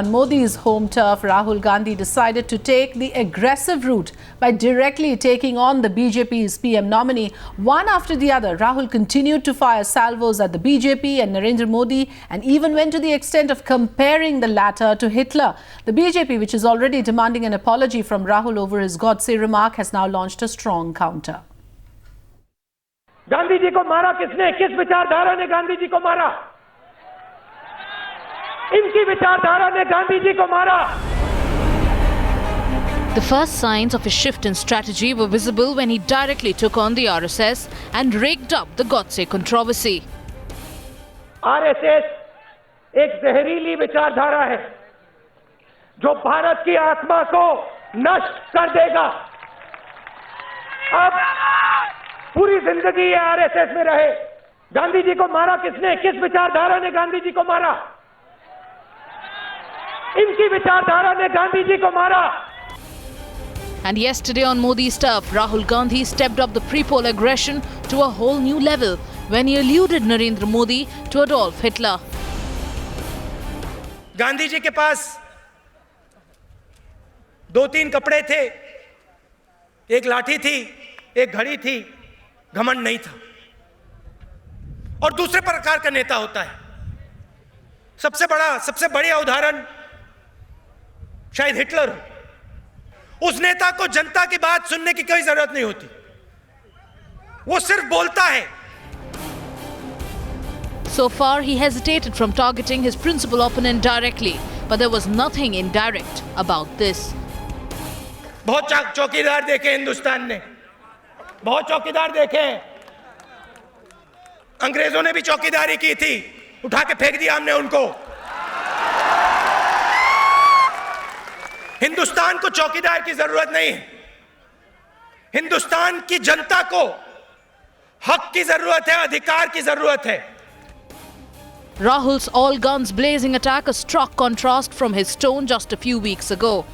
On Modi's home turf, Rahul Gandhi decided to take the aggressive route by directly taking on the BJP's PM nominee. One after the other, Rahul continued to fire salvos at the BJP and Narendra Modi and even went to the extent of comparing the latter to Hitler. The BJP, which is already demanding an apology from Rahul over his Godse remark, has now launched a strong counter. Gandhi ji को मारा किसने? किस विचारधारा ने गांधी जी को मारा? इनकी विचारधारा ने गांधी जी को मारा. The first signs of a shift in strategy were visible when he directly took on the RSS and raked up the Godse controversy. RSS एक जहरीली विचारधारा है जो भारत की आत्मा को नष्ट कर देगा. अब पूरी जिंदगी ये आरएसएस में रहे. गांधी जी को मारा किसने? किस विचारधारा ने गांधी जी को मारा? इनकी विचारधारा ने गांधी जी को मारा. And yesterday on Modi's turf, Rahul Gandhi stepped up the pre-poll aggression to a whole new level when he alluded Narendra Modi to Adolf Hitler. Gandhi ji के पास 2-3 कपड़े थे, एक लाठी थी, एक घड़ी थी, घमंड नहीं था. और दूसरे प्रकार का नेता होता है. सबसे बढ़िया उदाहरण शायद हिटलर हो. उस नेता को जनता की बात सुनने की कोई जरूरत नहीं होती, वो सिर्फ बोलता है. So far, he hesitated from targeting his principal opponent directly, but there was nothing indirect about this. बहुत चौकीदार देखे हिंदुस्तान ने, बहुत चौकीदार देखे. अंग्रेजों ने भी चौकीदारी की थी, उठा के फेंक दिया हमने उनको. हिंदुस्तान को चौकीदार की जरूरत नहीं है. हिंदुस्तान की जनता को हक की जरूरत है, अधिकार की जरूरत है. Rahul's all guns blazing attack a stark contrast from his tone just a few weeks ago.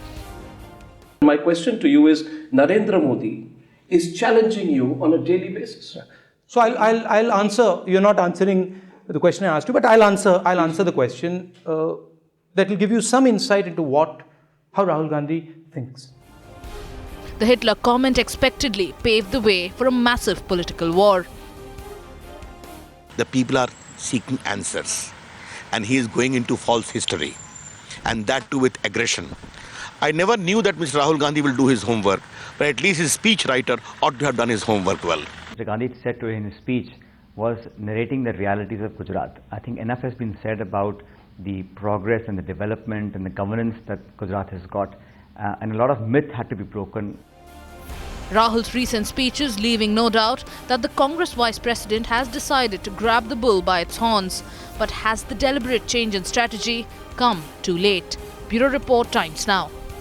My question to you is, Narendra Modi is challenging you on a daily basis. So I'll answer. You're not answering the question I asked you, but I'll answer the question that will give you some insight into how Rahul Gandhi thinks. The Hitler comment expectedly paved the way for a massive political war. The people are seeking answers, and he is going into false history, and that too with aggression. I never knew that Mr. Rahul Gandhi will do his homework, but at least his speechwriter ought to have done his homework well. Mr. Gandhi said to in his speech was narrating the realities of Gujarat. I think enough has been said about the progress and the development and the governance that Gujarat has got, and a lot of myth had to be broken. Rahul's recent speeches leaving no doubt that the Congress Vice President has decided to grab the bull by its horns. But has the deliberate change in strategy come too late? Bureau Report, Times Now.